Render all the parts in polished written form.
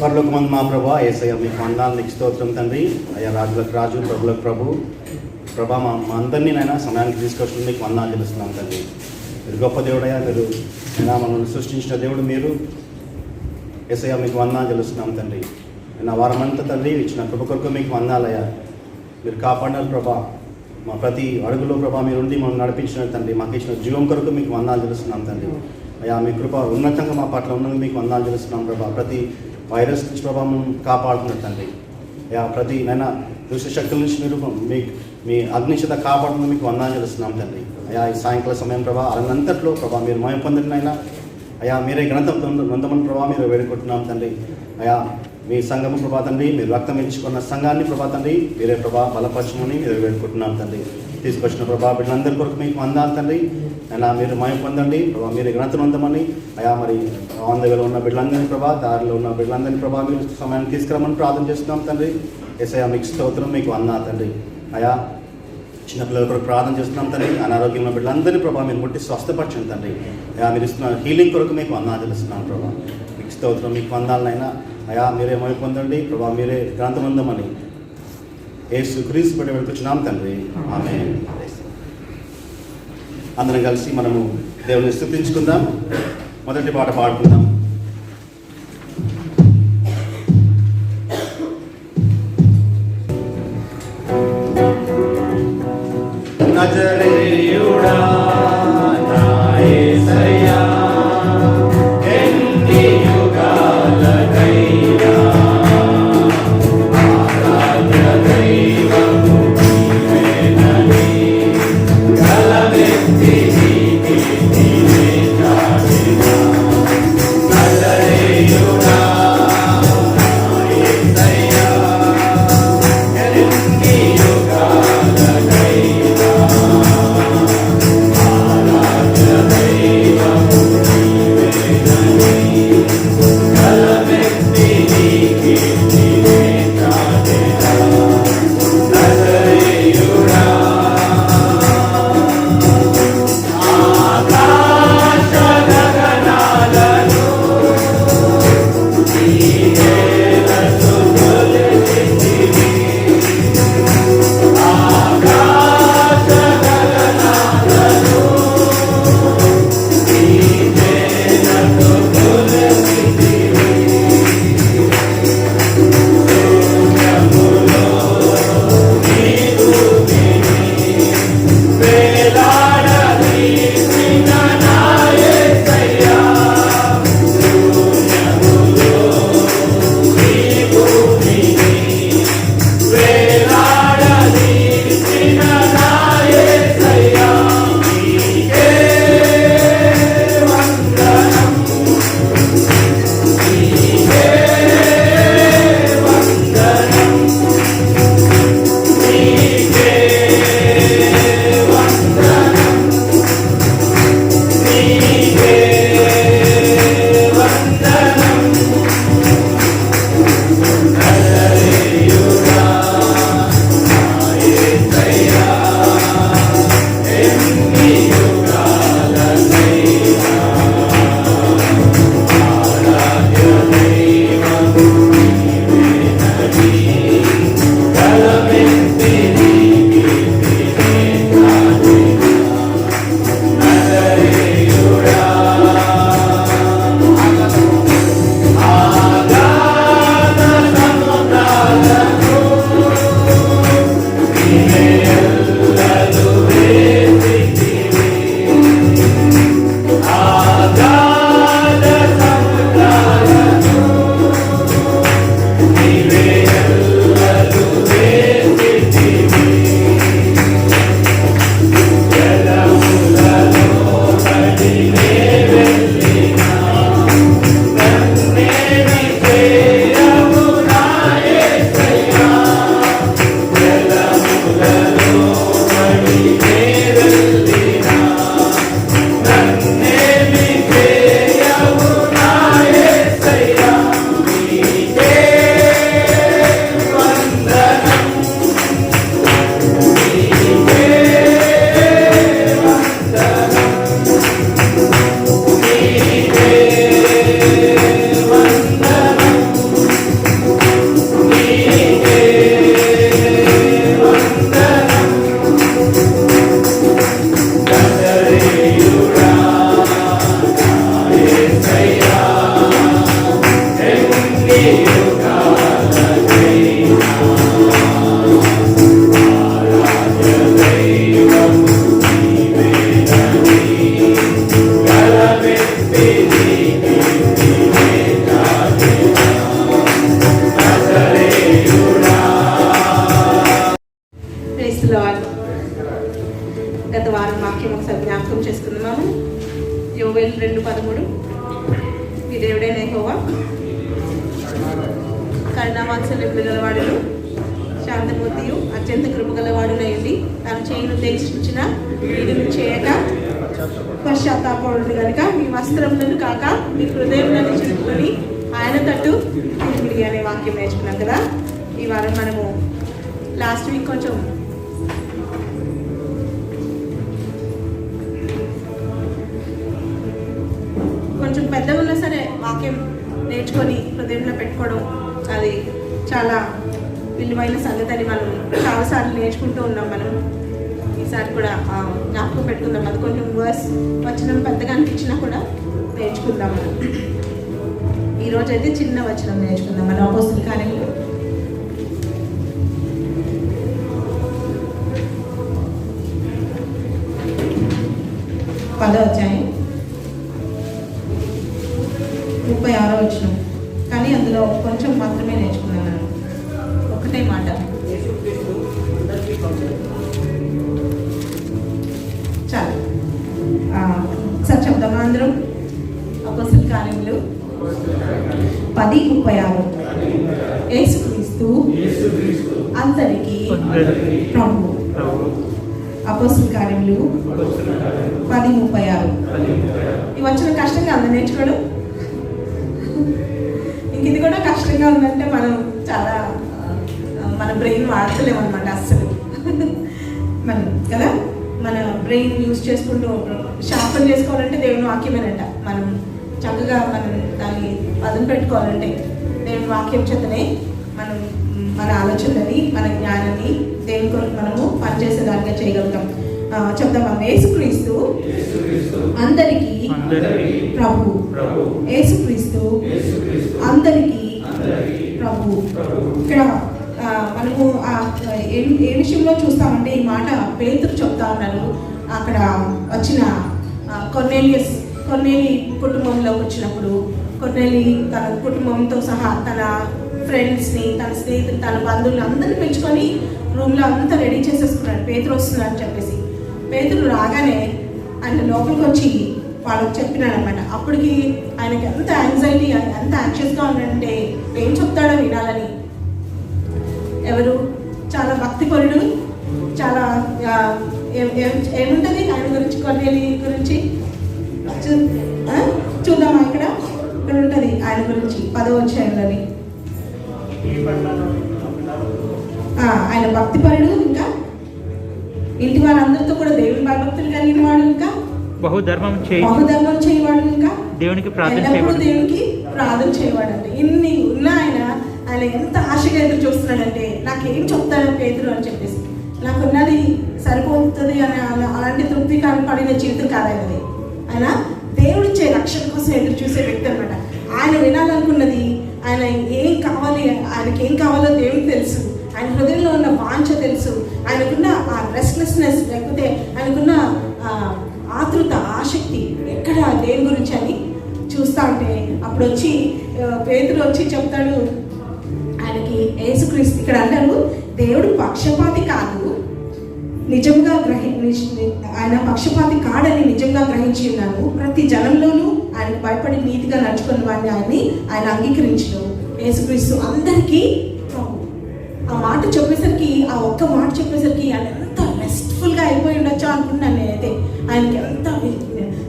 పరలోకమందు మా ప్రభా యేసయ్య మీకు వందనాలు, నీకు స్తోత్రం తండ్రి. అయ్యా రాజులకు రాజు, ప్రభులకు ప్రభు, ప్రభా మా అందరినీ నైనా సమయానికి తీసుకొచ్చి మీకు వందనాలు తెలుస్తున్నాం తండ్రి. మీరు గొప్ప దేవుడయ్యా, మీరు అయినా మనల్ని సృష్టించిన దేవుడు మీరు. యేసయ్య మీకు వందనాలు తెలుస్తున్నాం తండ్రి. నా వారమంతా తండ్రి ఇచ్చిన కృప కొరకు మీకు వందనాలయ్యా. మీరు కాపాడినారు ప్రభా, మా ప్రతి అడుగులో ప్రభా మీరు ఉండి మనం నడిపించిన తండ్రి. మాకు ఇచ్చిన జీవం కొరకు మీకు వందనాలు తెలుస్తున్నాం తండ్రి. అయ్యా మీ కృప ఉన్నతంగా మా పట్ల ఉన్నందుకు మీకు వందనాలు తెలుస్తున్నాం ప్రభా. ప్రతి వైరస్ నుంచి ప్రభావం కాపాడుతున్నారు తండ్రి. అయ్యా ప్రతి నైనా దుష్ట శక్తుల నుంచి మీరు మీ అగ్నిశత కాపాడుతున్న మీకు వందనాలు తెలుస్తున్నాం తండ్రి. అయ్యా ఈ సాయంకాల సమయం ప్రభా అలంతట్లో ప్రభా మీరు మయం పొందినైనా అయ్యా మీరే గ్రంథమని ప్రభా మీరు వేడుకుంటున్నాం తండ్రి. అయ్యా మీ సంఘము ప్రభా తండ్రి, మీరు రక్తం ఇచ్చుకున్న సంఘాన్ని ప్రభా తండ్రి మీరే ప్రభా బలపరచమని మీరు వేడుకుంటున్నాం తండ్రి. తీసుకొచ్చిన ప్రభా బిడ్డలందరి కొరకు మీకు వందనాలు తండ్రి. అయినా మీరు మయం పొందండి ప్రభా, మీరు గ్రంథం ఉందమని. అయా మరి ఆన్ దగ్గర ఉన్న బిడ్డలందరినీ ప్రభా, దారిలో ఉన్న బిడ్డలందరినీ ప్రభా మీరు సమయాన్ని తీసుకురమని ప్రార్థన చేస్తున్నాం తండ్రి. యేసయ్యా మీకు స్తోత్రం, మీకు వందనాలు తండ్రి. అయా చిన్నపిల్లల కొరకు ప్రార్థన చేస్తున్నాం తండ్రి. అనారోగ్యం ఉన్న బిడ్డలందరినీ ప్రభా మీరు ముట్టి స్వస్థపరచండి తండ్రి. అయా మీరు ఇస్తున్న హీలింగ్ కొరకు మీకు వందనాలు తెలుస్తున్నాను ప్రభా. మీకు స్తోత్రం, మీకు వందనాలనైనా. అయా మీరే మయం పొందండి ప్రభా, మీరే గ్రంథం ఉందమని యేసు క్రీస్తు పెట్టి వెళ్తున్నాం తండ్రి. ఆమేన్. అందరం కలిసి మనము దేవుని స్తుతించుకుందాం. మొదటి పాట పాడుకుందాం. నజరేయుడా నా యేసయ్యా, ఎన్ని యుగాలకైనా ఆరాధ్య దైవము నీవేనని గలమెత్తి నీకే నీవే చాటినా. నజరేయుడా నా యేసయ్యా, ఎన్ని యుగాలకైనా యోవేలు 2:13 మీ దేవుడైన యెహోవా కరుణావాత్సల్యములు గలవాడును శాంతమూర్తియు అత్యంత కృపగలవాడునయ్యుండి తాను చేయను ఉద్దేశించిన వీటిని చేయక పశ్చాత్తాపడు కనుక మీ వస్త్రములను కాక మీ హృదయములను చింపుకొని ఆయన తట్టు తిరిగి అనే వాక్యం నేర్చుకున్నాం కదా. ఈ వారం మనము లాస్ట్ వీక్ కొంచెం పెద్దగా ఉన్నా సరే వాక్యం నేర్చుకొని హృదయంలో పెట్టుకోవడం అది చాలా విలువైన సంగతి అని మనం చాలాసార్లు నేర్చుకుంటూ ఉన్నాం. మనం ఈసారి కూడా జ్ఞాపకం పెట్టుకుందాం. అది కొంచెం వచనం పెద్దగా అనిపించినా కూడా నేర్చుకుందాం. మనం ఈరోజు అయితే చిన్న వచనం నేర్చుకుందాం. మన అపోస్తల కార్యములు 10వ అధ్యాయం 36వ వచనం. కానీ అందులో కొంచెం మాత్రమే నేర్చుకున్నాను. ఒకటే మాట, చాలు. ఒకసారి చెప్దామా అందరం? అపోస్తల కార్యములు 10:36. యేసుక్రీస్తు అందరికీ ప్రభువు. అపోస్తల కార్యములు 10:36. ఈ వచ్చిన కష్టంగా ఉందా నేర్చుకోవడం? ఇంక ఇది కూడా కష్టంగా ఉందంటే మనం చాలా మన బ్రెయిన్ వాడతలేము అనమాట అస్సలు. మనం కదా మన బ్రెయిన్ యూజ్ చేసుకుంటూ షార్పన్ చేసుకోవాలంటే దేవుని వాక్యమేనంట. మనం చక్కగా మనం దాన్ని పదును పెట్టుకోవాలంటే దేవుని వాక్యం చేతనే మనం మన ఆలోచనని మన జ్ఞానాన్ని దేవుని కొరకు మనము పనిచేసేదానిగా చేయగలుగుతాం. చెప్తామా? యేసుక్రీస్తు అందరికీ ప్రభు. యేసుక్రీస్తు అందరికీ ప్రభు. ఇక్కడ మనము ఏ విషయంలో చూస్తామంటే ఈ మాట పేతురు చెప్తా ఉన్నారు. అక్కడ వచ్చిన కొర్నేలి కుటుంబంలోకి వచ్చినప్పుడు కొర్నేలి తన కుటుంబంతో సహా తన ఫ్రెండ్స్ని, తన స్నేహితులు, తన బంధువులు అందరినీ పెంచుకొని రూమ్లో అంతా రెడీ చేసేసుకున్నాడు. పేతురు వస్తున్నాడు అని చెప్పేసి. పేతురు రాగానే ఆయన లోపలికి వచ్చి వాళ్ళకి చెప్పినాడు అనమాట. అప్పటికి ఆయనకి ఎంత యాంగ్జైటీ, ఎంత యాంగ్షియస్గా ఉన్నాడంటే ఏం చెప్తాడో వినాలని. ఎవరు చాలా భక్తిపరుడు, చాలా ఏముంటుంది ఆయన గురించి, కొర్నేలి గురించి చూద్దామా? ఇక్కడ ఉంటుంది ఆయన గురించి 10వ అధ్యాయంలోని. ఆయన భక్తిపరుడు, ఇంకా ఇంటి వారందరితో కూడా దేవుని భక్తులు కలిగిన వాడు, ఇంకా బహుధర్మం చేయవాడు, ఇంకా దేవునికి ప్రార్థన చేయవాడు. అంటే ఇన్ని ఉన్న ఆయన ఎంత ఆశగా ఎదురు చూస్తున్నాడంటే నాకేం చెప్తాడు పేతురు అని చెప్పేసి. నాకున్నది సరిపోతుంది అని అలాంటి తృప్తి పడిన జీవితం కాదన్నది. ఆయన దేవుడిచ్చే రక్షణ కోసం ఎదురు చూసే వ్యక్తి అనమాట. ఆయన వినాలనుకున్నది, ఆయన ఏం కావాలి, ఆయనకి ఏం కావాలో దేవుడికి తెలుసు. ఆయన హృదయంలో ఉన్న వాంఛ తెలుసు. ఆయనకున్న ఆ రెస్ట్లెస్నెస్, లేకపోతే ఆయనకున్న ఆతృత, ఆసక్తి ఎక్కడ దేని గురించి అని చూస్తా ఉంటే అప్పుడు వచ్చి పేతురు వచ్చి చెప్తాడు ఆయనకి. యేసుక్రీస్తు ఇక్కడ అంటారు దేవుడు పక్షపాతి కాదు, నిజంగా ఆయన పక్షపాతి కాడని నిజంగా గ్రహించి ఉన్నాను. ప్రతి జనంలోనూ ఆయనకు భయపడి నీతిగా నడుచుకున్న వాడిని ఆయన అంగీకరించను. యేసుక్రీస్తు అందరికీ ప్రభు. ఆ మాట చెప్పేసరికి, ఆ ఒక్క మాట చెప్పేసరికి ఆయన ఎంత రెస్ట్ఫుల్గా అయిపోయి ఉండొచ్చో అనుకున్నాను నేనైతే. ఆయనకి ఎంత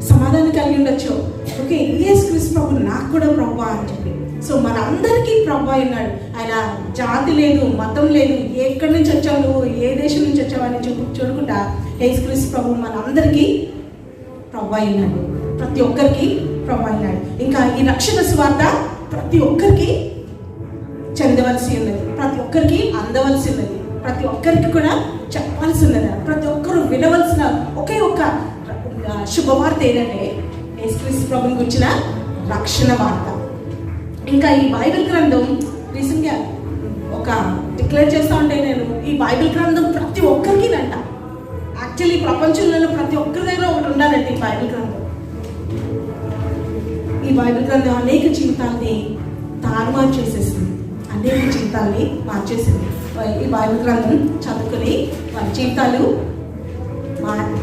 సమాధానం కలిగి ఉండొచ్చో. ఓకే, యేసుక్రీస్తు ప్రభు నాకు కూడా ప్రభు అని చెప్పి. సో మన అందరికీ ప్రభు అయినాడు. ఆయన జాతి లేదు, మతం లేదు, ఎక్కడి నుంచి వచ్చావు నువ్వు, ఏ దేశం నుంచి వచ్చావు అని చూడకుండా యేసుక్రీస్తు ప్రభు మన అందరికీ ప్రభు అయినాడు. ప్రతి ఒక్కరికి ప్రభు అయినాడు. ఇంకా ఈ రక్షణ సువార్త ప్రతి ఒక్కరికి చెందవలసి ఉన్నది, ప్రతి ఒక్కరికి అందవలసి ఉన్నది, ప్రతి ఒక్కరికి కూడా చెప్పవలసి ఉన్నది, ప్రతి ఒక్కరు వినవలసిన ఒకే ఒక్క శుభవార్త ఏంటంటే యేసుక్రీస్తు ప్రభుని గురించిన రక్షణ వార్త. ఇంకా ఈ బైబిల్ గ్రంథం రీసెంట్గా ఒక డిక్లేర్ చేస్తూ ఉంటే నేను, ఈ బైబిల్ గ్రంథం ప్రతి ఒక్కరికి అంట. యాక్చువల్లీ ప్రపంచంలో ప్రతి ఒక్కరి దగ్గర ఒకటి ఉండాలంటే ఈ బైబిల్ గ్రంథం. ఈ బైబిల్ గ్రంథం అనేక జీవితాల్ని తారుమారు చేసేసింది, అనేక జీవితాల్ని మార్చేసింది. ఈ బైబిల్ గ్రంథం చదువుకొని వారి జీవితాలు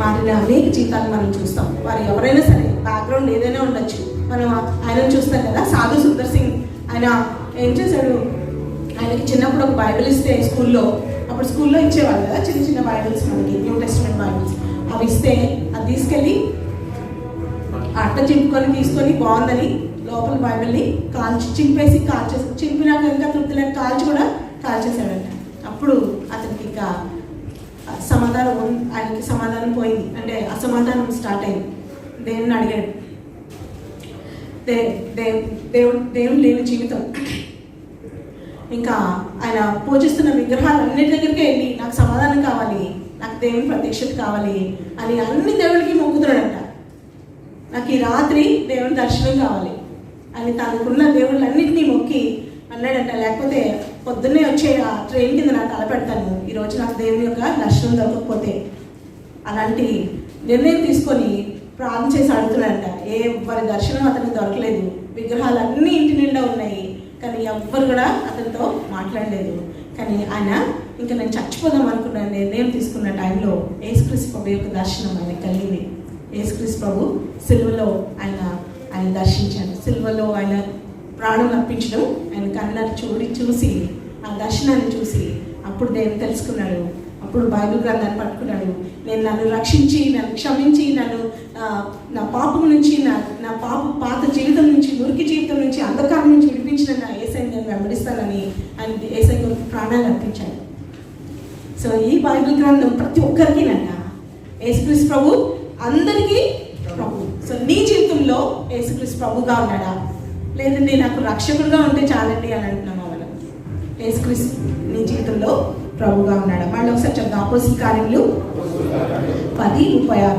మారిన అనేక జీవితాలు మనం చూస్తాం. వారు ఎవరైనా సరే బ్యాక్గ్రౌండ్ ఏదైనా ఉండొచ్చు. మనం ఆయన చూస్తాం కదా, సాధు సుందర్ సింగ్ ఆయన ఏం చేశాడు, ఆయనకి చిన్నప్పుడు ఒక బైబిల్ ఇస్తే స్కూల్లో, అప్పుడు స్కూల్లో ఇచ్చేవాళ్ళు కదా చిన్న చిన్న బైబిల్స్, మనకి న్యూ టెస్ట్మెంట్ బైబిల్స్, అవి ఇస్తే అది తీసుకెళ్ళి అట్ట చింపుకొని తీసుకొని బాగుందని లోపల బైబిల్ని చింపేసి చింపినాక ఇంకా తృప్తి లేక కూడా కాల్చేసాడంట. అప్పుడు అతనికి ఇంకా ఆయనకి సమాధానం పోయింది, అంటే అసమాధానం స్టార్ట్ అయింది. దేవుని అడిగాడు, దేవుడు లేని జీవితం, ఇంకా ఆయన పూజిస్తున్న విగ్రహాలు అన్నిటి దగ్గరికి వెళ్ళి నాకు సమాధానం కావాలి, నాకు దేవుని ప్రత్యక్షత కావాలి అని అన్ని దేవుడికి మొక్కుతున్నాడంట. నాకు ఈ రాత్రి దేవుని దర్శనం కావాలి అని తనకున్న దేవుళ్ళన్నింటినీ మొక్కి అన్నాడంట. లేకపోతే పొద్దున్నే వచ్చే ఆ ట్రైన్ కింద నాకు తలపెడతాను, ఈరోజు నాకు దేవుని యొక్క దర్శనం దొరకకపోతే. అలాంటి నిర్ణయం తీసుకొని ప్రార్థన చేసి అడుగుతున్నాడంట. వారి దర్శనం అతనికి దొరకలేదు, విగ్రహాలు అన్నీ ఇంటి నిండా ఉన్నాయి, కానీ ఎవ్వరు కూడా అతనితో మాట్లాడలేదు. కానీ ఆయన ఇంకా నేను చచ్చిపోదాం అనుకున్న నిర్ణయం తీసుకున్న టైంలో యేసుక్రీస్తు ప్రభు యొక్క దర్శనం ఆయనకు కలిగింది. యేసుక్రీస్తు ప్రభు సిలువలో ఆయన దర్శించాడు. సిలువలో ఆయన ప్రాణం అర్పించడం, ఆయన కళ్ళను చూసి ఆ దర్శనాన్ని చూసి అప్పుడు దేవుడు తెలుసుకున్నాడు. అప్పుడు బైబిల్ గ్రంథాన్ని పట్టుకున్నాడు. నన్ను రక్షించి, నన్ను క్షమించి, నన్ను నా పాపం నుంచి, నా పాత జీవితం నుంచి, మురికి జీవితం నుంచి, అంధకారం నుంచి విడిపించిన నా యేసయ్యని నేను వెంబడిస్తానని ఆయన యేసయ్య ప్రాణాలు అర్పించాడు. సో ఈ బైబిల్ గ్రంథం ప్రతి ఒక్కరికినంట యేసుక్రీస్తు ప్రభు అందరికీ ప్రభు. సో నీ జీవితంలో యేసుక్రీస్తు ప్రభుగా ఉన్నాడా, లేదంటే నాకు రక్షకుడుగా ఉంటే చాలండి అని అంటున్నాము మనం. యేసుక్రీస్తు నీ జీవితంలో ప్రభుగా ఉన్నాడా? మళ్ళీ ఒకసారి చెప్తాం. అపోస్తలుల కార్యములు 10:36.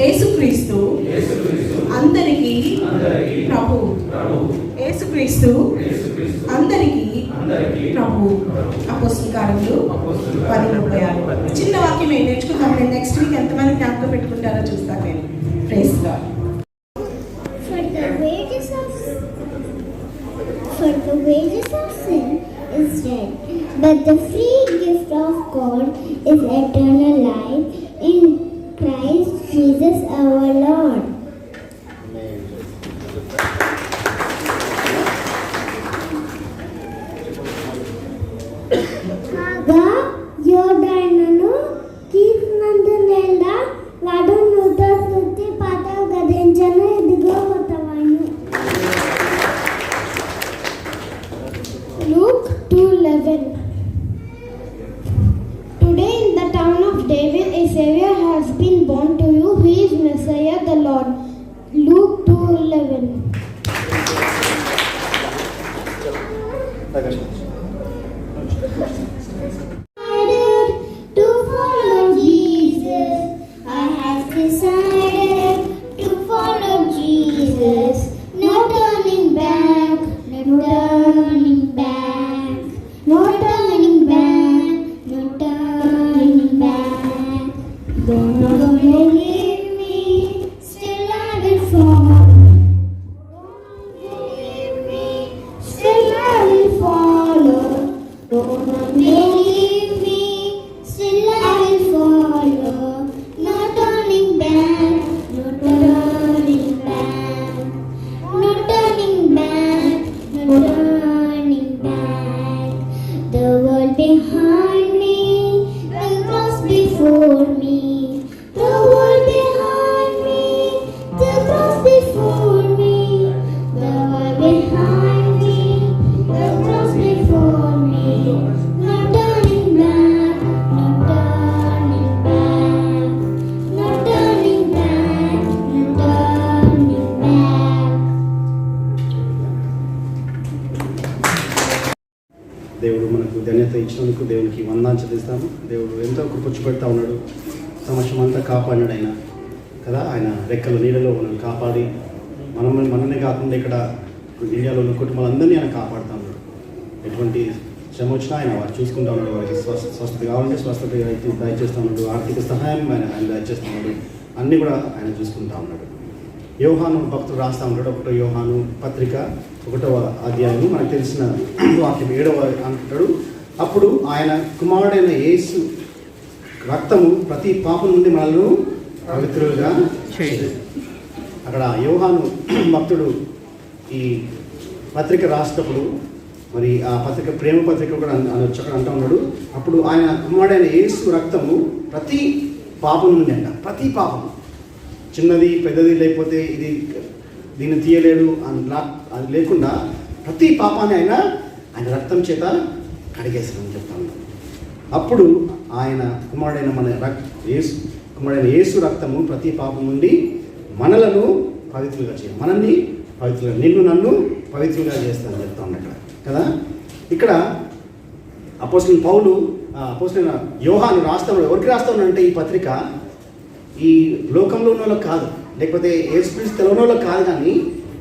యేసుక్రీస్తు అందరికీ ప్రభు. యేసుక్రీస్తు అందరికీ ప్రభు. అపోస్తలుల కార్యములు 10:36. చిన్న వాక్యం నేర్చుకుందాం. నేను నెక్స్ట్ వీక్ ఎంతమంది జ్ఞాపకం పెట్టుకుంటారో చూస్తాను నేను. Praise God. For the wages of sin is death, but the free gift of God is eternal life in Christ Jesus our Lord. Ga Yordananu kీర్తినందునేలా వాడు నూత శుద్ధి పాత గదించను ఎదిగో కొత్తవాను. Luke 2:11. Today in the town of David a Savior has been born to you. He is Messiah the Lord. Luke 2:11. To follow Jesus, I have decided to follow Jesus. No turning back, no turning back, no turning back, no turning back. Though the may leave me, still I will follow. Though leave me, still I will follow. Though the may leave me, still I will follow. No turning back, no turning back, no turning back, no turning back. The world behind me, the cross before me. The world behind me, the cross before me. The world behind me, the cross before me. No turning back, no turning back, no turning back, no turning back. దేవుడు మనకు ధన్యత ఇచ్చినందుకు దేవునికి వందనాలు చెల్లిస్తాము. దేవుడు ఎంతో కృపచ్చుపెడతా ఉన్నాడు, సంవత్సరం అంతా కాపాడినాడు ఆయన కదా. ఆయన రెక్కల నీడలో మనం కాపాడి మనల్ని కాకుండా ఇక్కడ ఇండియాలో ఉన్న కుటుంబాలందరినీ ఆయన కాపాడుతూ ఉన్నాడు. ఎటువంటి శ్రమ వచ్చినా ఆయన వారు చూసుకుంటా ఉన్నాడు. వారికి స్వస్థత కావాలంటే స్వస్థత దయచేస్తూ ఉన్నాడు, ఆర్థిక సహాయం ఆయన దయచేస్తూ ఉన్నాడు, అన్నీ కూడా ఆయన చూసుకుంటా ఉన్నాడు. యోహాను భక్తుడు రాస్తూ ఉంటాడు. 1వ యోహాను పత్రిక 1వ అధ్యాయము మనకు తెలిసిన వాక్యం 7వ అంటాడు. అప్పుడు ఆయన కుమారుడైన యేసు రక్తము ప్రతి పాపం నుండి మనల్ని పవిత్రులుగా అక్కడ యోహాను భక్తుడు ఈ పత్రిక రాసేటప్పుడు మరి ఆ పత్రిక ప్రేమ పత్రిక కూడా అక్కడ అంటూ ఉన్నాడు. అప్పుడు ఆయన కుమారుడైన యేసు రక్తము ప్రతి పాపం నుండి అంట, ప్రతి పాపం, చిన్నది పెద్దది లేకపోతే ఇది దీన్ని తీయలేడు అది లేకుండా ప్రతి పాపాన్ని ఆయన రక్తం చేత కడిగేస్తాడని చెప్తాను. అప్పుడు ఆయన కుమారుడైన కుమారుడైన యేసు రక్తము ప్రతి పాపం నుండి మనలను పవిత్రులుగా చేయాలి, మనల్ని పవిత్రులుగా, నిన్ను నన్ను పవిత్రులుగా చేస్తానని చెప్తా ఉన్నాడు కదా. ఇక్కడ అపోస్తలుడైన పౌలు అపోస్తలుడైన యోహాను రాస్తా ఉన్నాడు. ఎవరికి రాస్తా ఉన్నాడంటే ఈ పత్రిక ఈ లోకంలో ఉన్న వాళ్ళకి కాదు, లేకపోతే యేసుక్రీస్తు తెలియని వాళ్ళకి కాదు, కానీ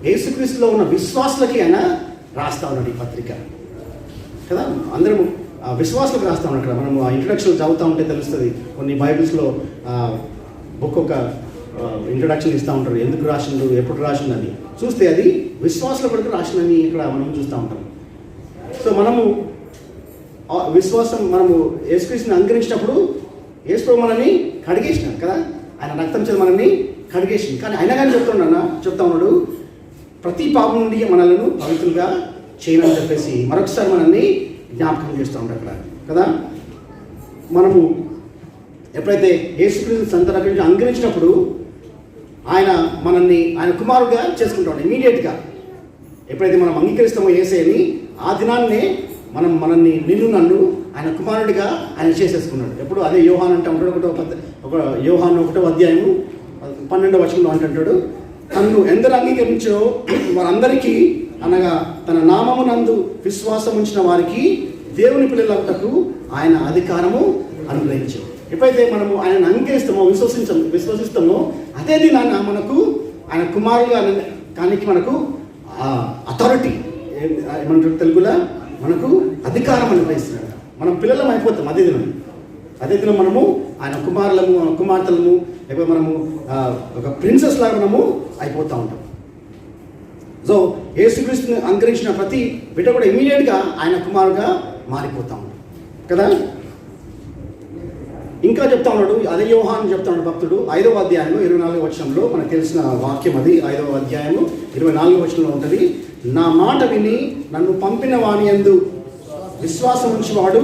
యేసుక్రీస్తులో ఉన్న విశ్వాసులకి ఆయన రాస్తా ఉన్నాడు ఈ పత్రిక కదా. అందరము విశ్వాసులకు రాస్తా ఉన్నాడు. అక్కడ మనము ఆ ఇంట్రడక్షన్ చదువుతూ ఉంటే తెలుస్తుంది. కొన్ని బైబిల్స్లో బుక్ ఒక ఇంట్రడక్షన్ ఇస్తూ ఉంటారు, ఎందుకు రాసిండు, ఎప్పుడు రాసిందని చూస్తే అది విశ్వాసుల కొరకు రాసిందని ఇక్కడ మనం చూస్తూ ఉంటాం. సో మనము విశ్వాసం, మనము యేసుక్రీస్తుని అంగరించినప్పుడు యేసు మనల్ని కడిగేసినాడు కదా, ఆయన రక్తం చేత మనల్ని కడిగేసింది. కానీ అయినా కానీ చెప్తా ఉన్నాడు ప్రతి పాపం నుండి మనలను పవిత్రులుగా చేయనని చెప్పేసి మరొకసారి మనల్ని జ్ఞాపకం చేస్తూ ఉంటాడు అక్కడ కదా. మనము ఎప్పుడైతే యేసుక్రీస్తు సంత రక్షణ అంగరించినప్పుడు ఆయన మనల్ని ఆయన కుమారుడుగా చేసుకుంటాం ఇమీడియట్గా. ఎప్పుడైతే మనం అంగీకరిస్తామో యేసయ్యని, ఆ దినాన్నే మనల్ని నిన్ను నన్ను ఆయన కుమారుడిగా ఆయన చేసేసుకున్నాడు. ఎప్పుడు అదే యోహాన్ అంటే ఉంటాడు, ఒక యోహాను 1వ అధ్యాయము 12వ వచనంలో అంటుంటాడు, తన్ను ఎందరు అంగీకరించో వారందరికీ అనగా తన నామమునందు విశ్వాసం ఉంచిన వారికి దేవుని పిల్లలకు ఆయన అధికారము అనుగ్రహించాడు. ఎప్పుడైతే మనము ఆయనను అంగీకరిస్తామో విశ్వసిస్తామో అదే దినాన మనకు ఆయన కుమారులుగా కానీ మనకు అథారిటీ ఏమంటారు తెలుగులో, మనకు అధికారం అనుగ్రహిస్తున్నాడు. మనం పిల్లలం అయిపోతాం అదే దినం మనము ఆయన కుమార్తెలము, లేకపోతే మనము ఒక ప్రిన్సెస్ లాగా మనము అయిపోతూ ఉంటాం. సో యేసుక్రీస్తుని అంగరించిన ప్రతి బిడ్డ కూడా ఇమీడియట్గా ఆయన కుమారుగా మారిపోతా ఉంటాం కదా. ఇంకా చెప్తా ఉన్నాడు, అదే యోహాను చెప్తా ఉన్నాడు భక్తుడు 5వ అధ్యాయంలో 24వ వచనంలో, మనకు తెలిసిన వాక్యం అది 5వ అధ్యాయము 24వ వచనంలో ఉంటుంది, నా మాట విని నన్ను పంపిన వాని యందు విశ్వాసం ఉంచేవాడు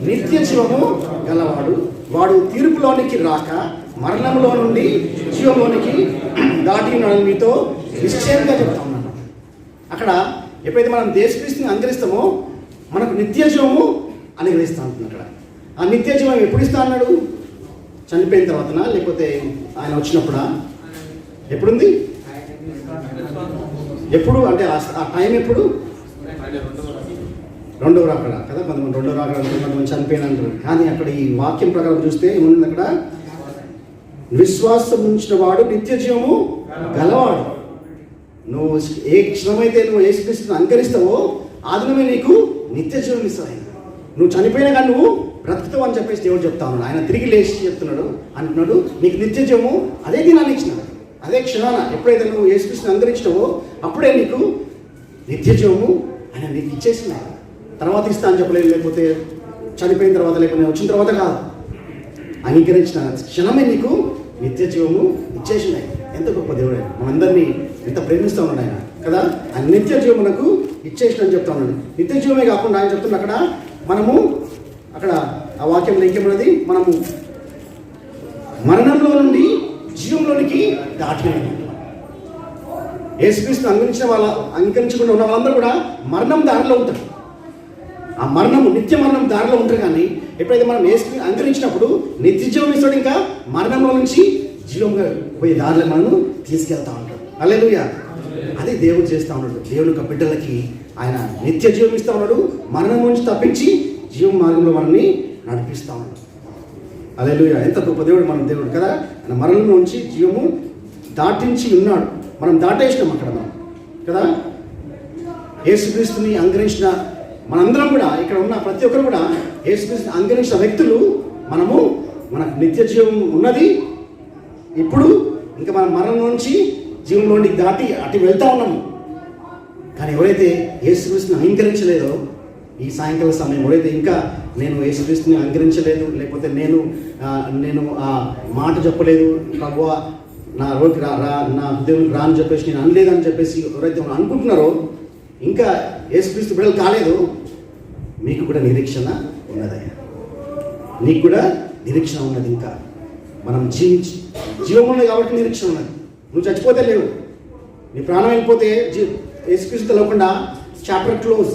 నిత్య జీవము గలవాడు, వాడు తీర్పులోనికి రాక మరణంలో నుండి జీవంలోనికి దాటి మీతో నిశ్చయంగా చెప్తా ఉన్నాను. అక్కడ ఎప్పుడైతే మనం యేసుక్రీస్తుని అంగరిస్తామో మనకు నిత్య జీవము అనుగ్రహిస్తూ ఉంటుంది. అక్కడ ఆ నిత్య జీవం ఎప్పుడు ఇస్తా అన్నాడు? చనిపోయిన తర్వాతనా, లేకపోతే ఆయన వచ్చినప్పుడా? ఎప్పుడుంది? ఎప్పుడు అంటే ఆ టైం ఎప్పుడు? రెండవ రాకడ కదా. కొంతమంది రెండవ రాకడ అంటే కొంతమంది చనిపోయిన అంటారు, కానీ అక్కడ ఈ వాక్యం ప్రకారం చూస్తే ఏముంది అక్కడ? విశ్వాసం ఉంచిన వాడు నిత్య జీవము గలవాడు. నువ్వు ఏ క్షణమైతే నువ్వు యేసుక్రీస్తుని అంగరిస్తావో ఆ దినమే నీకు నిత్య జీవం ఇస్తాడు. నువ్వు చనిపోయినా కానీ నువ్వు బ్రతుకుతావు అని చెప్పేసి దేవుడు చెప్తా ఉన్నాడు. ఆయన తిరిగి లేచి చెప్తున్నాడు, అంటున్నాడు నీకు నిత్య జీవము అదే దినాన్ని ఇచ్చినాడు, అదే క్షణాన. ఎప్పుడైతే నువ్వు యేసుక్రీస్తుని అంగరించినావో అప్పుడే నీకు నిత్య జీవము ఆయన నీకు ఇచ్చేసినాడు. తర్వాత ఇస్తా అని చెప్పలేదు, లేకపోతే చనిపోయిన తర్వాత, లేకపోతే వచ్చిన తర్వాత కాదు. అంగీకరించిన క్షణమే నీకు నిత్య జీవము ఇచ్చేసినాయి. ఎంత గొప్ప దేవుడు ఆయన, మనందరినీ ఎంత ప్రేమిస్తూ ఉన్నాడు ఆయన కదా. ఆయన నిత్య జీవం మనకు ఇచ్చేసిన అని చెప్తా ఉన్నాడు. నిత్య జీవమే కాకుండా ఆయన చెప్తున్నా అక్కడ మనము అక్కడ ఆ వాక్యంలో ఇంకేమన్నది, మనము మరణంలో నుండి జీవంలోనికి దాటినాము. యేసుక్రీస్తుని అంగీకరించకుండా ఉన్న వాళ్ళందరూ కూడా మరణం దారిలో ఉంటారు. ఆ మరణము నిత్య మరణం దారిలో ఉంటారు. కానీ ఎప్పుడైతే మనం యేసుని అంగరించినప్పుడు నిత్య జీవం ఇస్తాడు, ఇంకా మరణంలో నుంచి జీవంగా పోయే దారిలో మనము తీసుకెళ్తా ఉంటాడు. హల్లెలూయా. అది దేవుడు చేస్తూ ఉన్నాడు. దేవుని యొక్క బిడ్డలకి ఆయన నిత్య జీవం ఇస్తూ ఉన్నాడు, మరణం నుంచి తప్పించి జీవం మార్గంలో మనల్ని నడిపిస్తూ ఉన్నాడు. హల్లెలూయా. ఎంత గొప్ప దేవుడు మన దేవుడు కదా. ఆయన మరణం నుంచి జీవము దాటించి ఉన్నాడు. మనం దాటేసినాం అక్కడ మనం కదా. యేసుక్రీస్తుని అంగరించిన మనందరం కూడా, ఇక్కడ ఉన్న ప్రతి ఒక్కరు కూడా యేసుక్రీస్తుని అంగరించిన వ్యక్తులు మనకు నిత్య జీవం ఉన్నది. ఇప్పుడు ఇంకా మనం మరణం నుంచి జీవంలోని దాటి అటు వెళ్తా ఉన్నాము. కానీ ఎవరైతే యేసుక్రీస్తుని అంగీకరించలేదో ఈ సాయంకాల సమయం, ఎవరైతే ఇంకా నేను యేసుక్రీస్తుని అంగీకరించలేదు, లేకపోతే నేను ఆ మాట చెప్పలేదు ప్రభువా నా రోడ్కి నా దేవునికి రా అని చెప్పేసి నేను అనలేదని చెప్పేసి ఎవరైతే అనుకుంటున్నారో, ఇంకా యేసుక్రీస్తు బిడ్డలు కాలేదు, మీకు కూడా నిరీక్షణ ఉన్నదయ్యా. నీకు కూడా నిరీక్షణ ఉన్నది. ఇంకా మనం జీవం ఉన్నది కాబట్టి నిరీక్షణ ఉన్నది. నువ్వు చచ్చిపోతే లేవు, నీ ప్రాణం వెళ్ళిపోతే యేసుక్రీస్తు తెలవకుండా చాప్టర్ క్లోజ్,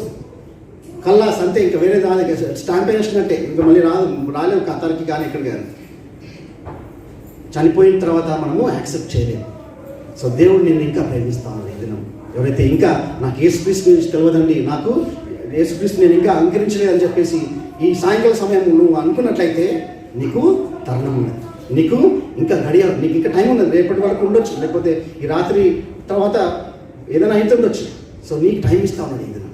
కల్లాస్ అంతే. ఇంకా వేరే రాదు, స్టాంప్ వేసినట్టే, ఇంకా మళ్ళీ రాలేవు ఖతార్కి కానీ ఎక్కడ కానీ. చనిపోయిన తర్వాత మనము యాక్సెప్ట్ చేయలేము. సో దేవుడు నేను ఇంకా ప్రేమిస్తాను ఈ దినం. ఎవరైతే ఇంకా నాకు యేసుక్రీస్తు గురించి తెలియదండి, నాకు యేసుక్రీస్తు నేను ఇంకా అంకరించలేదని చెప్పేసి ఈ సాయంకాల సమయం నువ్వు అనుకున్నట్లయితే నీకు తరుణం ఉన్నది, నీకు ఇంకా గడియాలి, నీకు ఇంకా టైం ఉన్నది. రేపటి వరకు ఉండొచ్చు, లేకపోతే ఈ రాత్రి తర్వాత ఏదైనా అయితే ఉండొచ్చు. సో నీకు టైం ఇస్తా ఉన్నాడు ఈ దినం.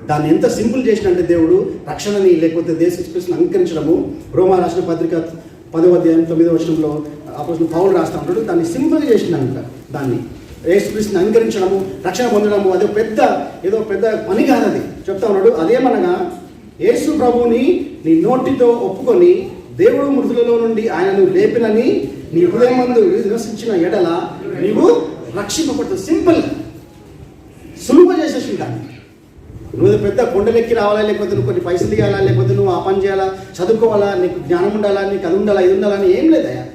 దాన్ని ఎంత సింపుల్ చేసినంటే దేవుడు రక్షణని లేకపోతే యేసుక్రీస్తుని అంకరించడము. రోమా రాసిన పత్రిక 10వ అధ్యాయం 9వ వచనంలో అపోస్తలుడు పౌలు రాస్తూ ఉంటాడు. దాన్ని సింపుల్గా చేసిందంట. దాన్ని యేసుక్రీస్తుని అంకరించడము, రక్షణ పొందడము అది ఏదో పెద్ద పని కాదు. అది చెప్తా ఉన్నాడు. అదేమనగా యేసు ప్రభువుని నీ నోటితో ఒప్పుకొని దేవుడు మృతులలో నుండి ఆయనను లేపినని నీ హృదయమందు విశ్వసించిన ఎడల నీవు రక్షింపబడతావు. సింపుల్, సులువుగా చేసేసి దాన్ని. నువ్వు పెద్ద కొండలెక్కి రావాలా, లేకపోతే నువ్వు కొన్ని పైసలు తీయాలా, లేకపోతే నువ్వు ఆ పని చేయాలా, చదువుకోవాలా, నీకు జ్ఞానం ఉండాలా, నీకు అది ఉండాలా, ఇది ఉండాలని ఏం లేదయా.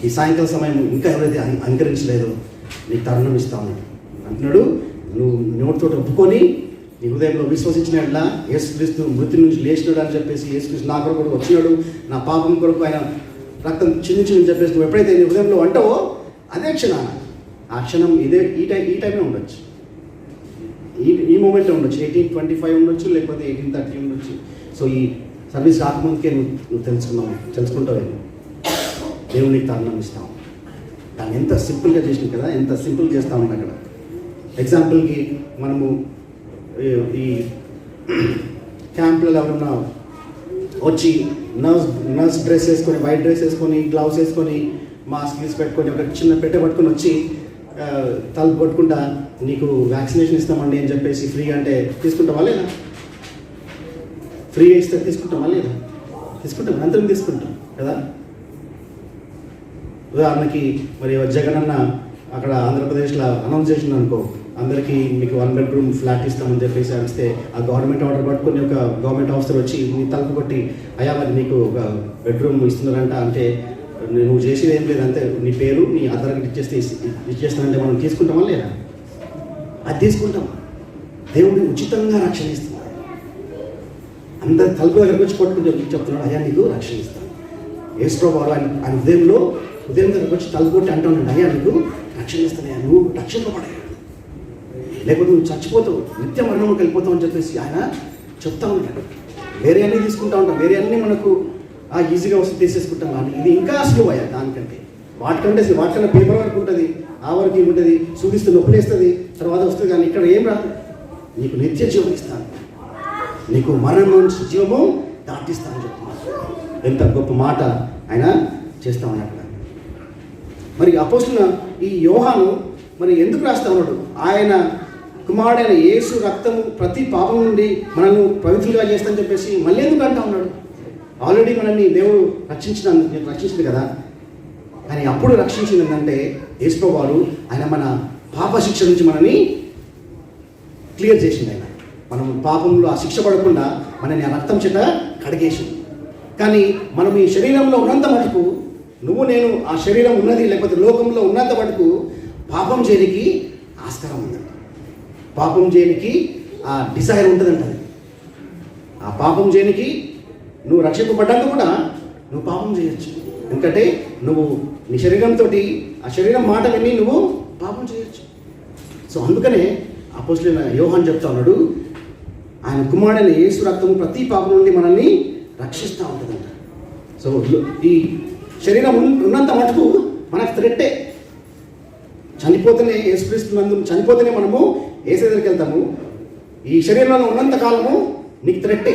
ఈ సాయంకాల సమయం ఇంకా ఎవరైతే అంకరించలేదో నీకు తరుణం ఇస్తాను అంటున్నాడు. నువ్వు నోటితో ఒప్పుకొని నీ హృదయంలో విశ్వసించినట్లా యేసుక్రీస్తు మృతి నుంచి లేచినాడు అని చెప్పేసి, యేసుక్రీస్తు నా కొరకు వచ్చినాడు, నా పాపం కొరకు ఆయన రక్తం చిందించి చెప్పేసి నువ్వు ఎప్పుడైతే నీ హృదయంలో అంటావో అదే క్షణాన, ఆ క్షణం ఈ టైమే ఉండొచ్చు, ఈ మూమెంట్లో ఉండొచ్చు. 1825 ఉండొచ్చు, లేకపోతే 1830 ఉండొచ్చు. సో ఈ సర్వీస్ రాకముందుకే నువ్వు తెలుసుకుంటావు. దేవునికి తరుణం ఇస్తాం. దాన్ని ఎంత సింపుల్గా చేసినాం కదా, ఎంత సింపుల్ చేస్తా ఉన్నాం అక్కడ. ఎగ్జాంపుల్కి మనము ఈ క్యాంపులలో ఎవరన్నా వచ్చి నర్స్ డ్రెస్ వేసుకొని, వైట్ డ్రెస్ వేసుకొని, గ్లౌస్ వేసుకొని, మాస్క్ పెట్టుకొని, ఒక చిన్న పెట్టె పట్టుకొని వచ్చి తలుపు కొట్టుకుంటా నీకు వ్యాక్సినేషన్ ఇస్తామండి అని చెప్పేసి ఫ్రీగా అంటే తీసుకుంటామా లేదా? ఫ్రీగా ఇస్తే తీసుకుంటామా లేదా? తీసుకుంటాం, అందరం తీసుకుంటాం కదా. ఉదాహరణకి మరి జగనన్న అక్కడ ఆంధ్రప్రదేశ్లో అనౌన్స్ చేసింది అనుకో, అందరికీ మీకు 1 బెడ్రూమ్ ఫ్లాట్ ఇస్తామని చెప్పేసి అనిస్తే ఆ గవర్నమెంట్ ఆర్డర్ పట్టుకొని ఒక గవర్నమెంట్ ఆఫీసర్ వచ్చి నీ తలుపు కొట్టి అయ్యా మరి నీకు ఒక బెడ్రూమ్ ఇస్తున్నారంట అంటే నువ్వు చేసేది ఏం లేదంటే నీ పేరు నీ ఆధార్ కార్డు ఇచ్చేస్తానంటే మనం తీసుకుంటామా లేదా? అది తీసుకుంటాం. దేవుడిని ఉచితంగా రక్షణ ఇస్తున్నాడు. అందరి తలుపు దగ్గరకు వచ్చి కొట్టుకుని చెప్తున్నాడు అయ్యా నీకు రక్షణ ఇస్తాను. యేసుప్రభువు ఆయన ఉదయం దగ్గరకు వచ్చి తలుపు కొట్టి అంటున్నాడు అయ్యా నీకు రక్షణ ఇస్తానయ్యా, నువ్వు రక్షింపబడయ్యా, లేకపోతే నువ్వు చచ్చిపోతావు, నిత్య మరణంలోకి వెళ్ళిపోతావు అని చెప్పేసి ఆయన చెప్తా ఉంటాడు. వేరే అన్నీ తీసుకుంటా ఉంటాం, వేరే అన్నీ మనకు ఈజీగా వస్తే తీసేసుకుంటాం. కానీ ఇది ఇంకా సులువు అయ్యా దానికంటే. వాటికన్నా పేపర్ వరకు ఉంటుంది, ఆ వరకు ఉంటుంది, చూపిస్తే నొప్పులేస్తుంది, తర్వాత వస్తుంది. కానీ ఇక్కడ ఏం రాదు, నీకు నిత్య జీవం ఇస్తాను, నీకు మరణం నుంచి జీవము దాటిస్తానని చెప్తున్నాను. ఎంత గొప్ప మాట ఆయన చేస్తా ఉన్నాడు. మరి అపోస్తున్న ఈ యోహాను మరి ఎందుకు రాస్తా ఉన్నాడు? ఆయన కుమారుడైన యేసు రక్తము ప్రతి పాపం నుండి మనల్ని పవిత్రులుగా చేస్తానని చెప్పేసి మళ్ళీ ఎందుకు అంటా ఉన్నాడు? ఆల్రెడీ మనల్ని దేవుడు రక్షించింది కదా. కానీ అప్పుడు రక్షించింది ఏంటంటే యేసుప్రభువు ఆయన మన పాప శిక్ష నుంచి మనల్ని క్లియర్ చేసింది. ఆయన మనం పాపంలో ఆ శిక్ష పడకుండా మనని ఆ రక్తం చేత కడిగేసింది. కానీ మనం ఈ శరీరంలో ఉన్నంత మటుకు, నువ్వు నేను ఆ శరీరం ఉన్నది లేకపోతే లోకంలో ఉన్నంత మటుకు పాపం చేయడానికి ఆస్కారం ఉందంట. పాపం చేయడానికి ఆ డిజైర్ ఉంటుందంట. ఆ పాపం చేయడానికి నువ్వు రక్షింపబడ్డాక కూడా నువ్వు పాపం చేయొచ్చు. ఎందుకంటే నువ్వు నీ శరీరంతో ఆ శరీరం మాట విని నువ్వు పాపం చేయొచ్చు. సో అందుకనే అపోస్తలుడైన యోహాను చెప్తా ఉన్నాడు ఆయన కుమారుడైన యేసు రక్తము ప్రతి పాపం నుండి మనల్ని రక్షిస్తూ ఉంటుందంట. సో ఈ శరీరం ఉన్నంత మటుకు మనకు థ్రెట్టే. చనిపోతేనే యేసుక్రీస్తు చనిపోతేనే మనము యేసు దగ్గరికి వెళ్తాము. ఈ శరీరంలో ఉన్నంత కాలము నీకు థ్రెట్టే,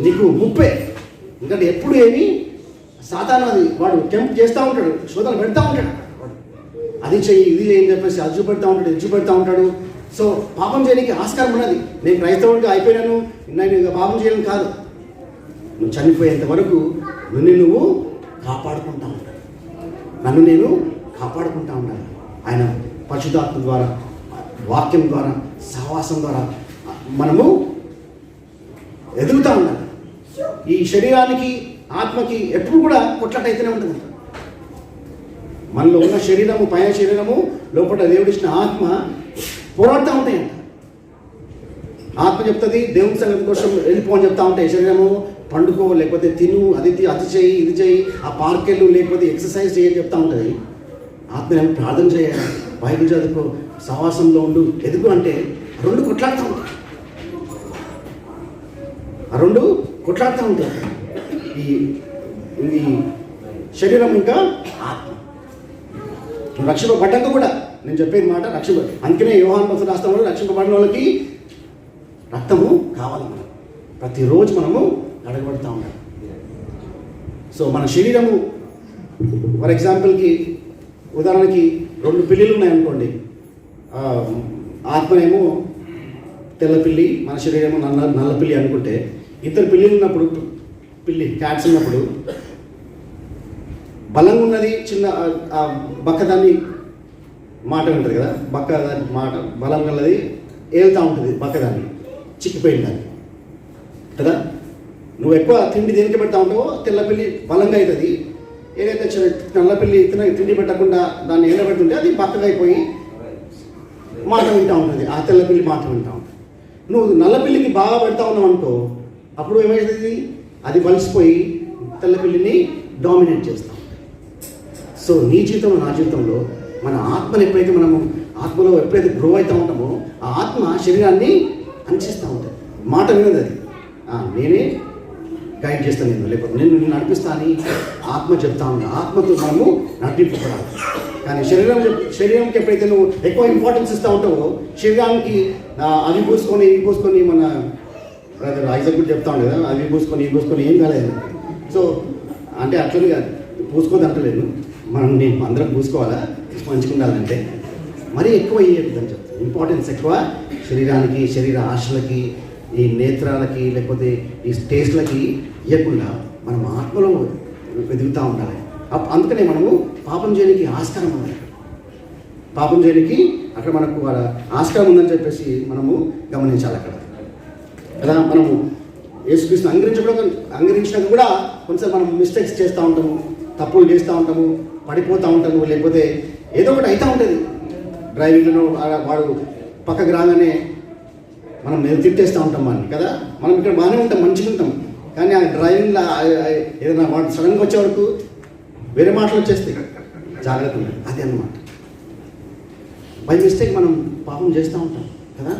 నీకు ముప్పే. ఎందుకంటే ఎప్పుడు ఏమి సాతాను అది వాడు టెంప్ట్ చేస్తూ ఉంటాడు, శోధనలు పెడతా ఉంటాడు. వాడు అది చెయ్యి ఇది చెయ్యి అని చెప్పేసి అది చూపెడతా ఉంటాడు, ఇది చూపెడతా ఉంటాడు. సో పాపం చేయడానికి ఆస్కారం ఉన్నది. నేను క్రైస్తవుడిగా అయిపోయినాను, నేను ఇక పాపం చేయడం కాదు. నువ్వు చనిపోయేంత వరకు నువ్వు కాపాడుకుంటా ఉంటావు. నన్ను నేను కాపాడుకుంటా ఉండాలి. ఆయన పరిశుద్ధాత్మ ద్వారా, వాక్యం ద్వారా, సహవాసం ద్వారా మనము ఎదుగుతూ ఉండాలి. ఈ శరీరానికి ఆత్మకి ఎప్పుడు కూడా కొట్లాటైతేనే ఉంటుంది. మనలో ఉన్న శరీరము, పైన శరీరము, లోపల దేవుడిచ్చిన ఆత్మ పోరాడుతూ ఉంటాయంట. ఆత్మ చెప్తుంది దేవుని సంగతి కోసం వెళ్ళిపో అని చెప్తా ఉంటాయి. శరీరము పండుకో, లేకపోతే తిను, అది చేయి, ఇది చేయి, ఆ పార్క్ వెళ్ళు, లేకపోతే ఎక్సర్సైజ్ చేయని చెప్తా ఉంటుంది. ఆత్మ ప్రార్థన చేయాలి, బైబిల్ చదువుకో, సహవాసంలో ఉండు, ఎదుగు అంటే రెండు కొట్లాడుతూ ఉంటాయి. ఆ రెండు కొట్లాడుతూ ఉంటాయి. ఈ శరీరం ఇంకా ఆత్మ. రక్షింపబడ్డాక కూడా నేను చెప్పేది మాట అందుకనే యోహాను పత్రిక రాస్తాము, రక్షింపబడిన వాళ్ళకి రక్తము కావాలి. మనం ప్రతిరోజు మనము అడగబడుతూ ఉన్నాం. సో మన శరీరము ఫర్ ఎగ్జాంపుల్కి, ఉదాహరణకి 2 పిల్లిలు ఉన్నాయనుకోండి. ఆత్మనేమో తెల్ల పిల్లి, మన శరీరము నల్ల పిల్లి అనుకుంటే, 2 పిల్లిలు ఉన్నప్పుడు, క్యాట్స్ ఉన్నప్పుడు బలంగా ఉన్నది చిన్న బక్కదాన్ని మాట ఉంటుంది కదా, బక్కదాన్ని మాట బలం గలది ఏళ్తూ ఉంటుంది, బక్కదాన్ని చిక్కిపోయింది దాన్ని కదా. నువ్వు ఎక్కువ తిండి దేనికి పెడతా ఉంటావో తెల్లపిల్లి బలంగా అవుతుంది. ఏదైతే నల్లపిల్లి తిండి పెట్టకుండా దాన్ని ఏలబెట్టుంటే అది బక్కగా అయిపోయి మాట వింటూ ఉంటుంది, ఆ తెల్లపిల్లి మాట వింటూ ఉంటుంది. నువ్వు నల్లపిల్లికి బాగా పెడతా ఉన్నావు అనుకో, అప్పుడు ఏమవుతుంది, అది బలిసిపోయి తెల్లపిల్లిని డామినేట్ చేస్తాం. సో నీ జీవితంలో, నా జీవితంలో మన ఆత్మను ఎప్పుడైతే మనము ఆత్మలో ఎప్పుడైతే గ్రో అవుతూ ఉంటామో, ఆ ఆత్మ శరీరాన్ని అంచిస్తూ ఉంటుంది. మాట వినది అది, నేనే గైడ్ చేస్తాను, లేకపోతే నేను నడిపిస్తా అని ఆత్మ చెప్తా ఉన్నా. ఆత్మతో మనము నడిపింపబడాలి. కానీ శరీరంకి ఎప్పుడైతే నువ్వు ఎక్కువ ఇంపార్టెన్స్ ఇస్తూ ఉంటావో, శరీరానికి అవి పూసుకొని మన బ్రదర్ ఐజక్ కూడా చెప్తా ఉండే కదా, అవి పూసుకొని ఏం కాలేదు. సో అంటే అట్లనే కాదు, పూసుకోదు అంటలేదు, నేను అందరం పూసుకోవాలా, మంచిగా ఉండాలంటే మరీ ఎక్కువ ఇవ్వద్దని చెప్తాను. ఇంపార్టెన్స్ ఎక్కువ శరీరానికి, శరీర ఆశలకి, ఈ నేత్రాలకి, లేకపోతే ఈ టేస్ట్లకి ఇవ్వకుండా మనం ఆత్మలో ఎదుగుతూ ఉండాలి. అందుకనే మనము పాపం చేయడానికి ఆస్కారం ఉంది. పాపం చేయడానికి అక్కడ మనకు ఆస్కారం ఉందని చెప్పేసి మనము గమనించాలి అక్కడ కదా. మనము యేసుక్రీస్తుని అంగరించినాక కూడా కొంచెం మనం మిస్టేక్స్ చేస్తూ ఉంటాము, తప్పులు చేస్తూ ఉంటాము, పడిపోతూ ఉంటాము, లేకపోతే ఏదో ఒకటి అవుతూ ఉంటుంది. డ్రైవింగ్లో వాడు పక్కకు రాగానే మనం తిట్టేస్తూ ఉంటాం వాడిని కదా. మనం ఇక్కడ బాగానే ఉంటాం, మంచిగా ఉంటాం, కానీ ఆ డ్రైవింగ్లో ఏదైనా వాడు సడన్గా వచ్చే వరకు వేరే మాటలు వచ్చేస్తాయి. జాగ్రత్త ఉంది, అది అన్నమాట. బై మిస్టేక్ మనం పాపం చేస్తూ ఉంటాం కదా.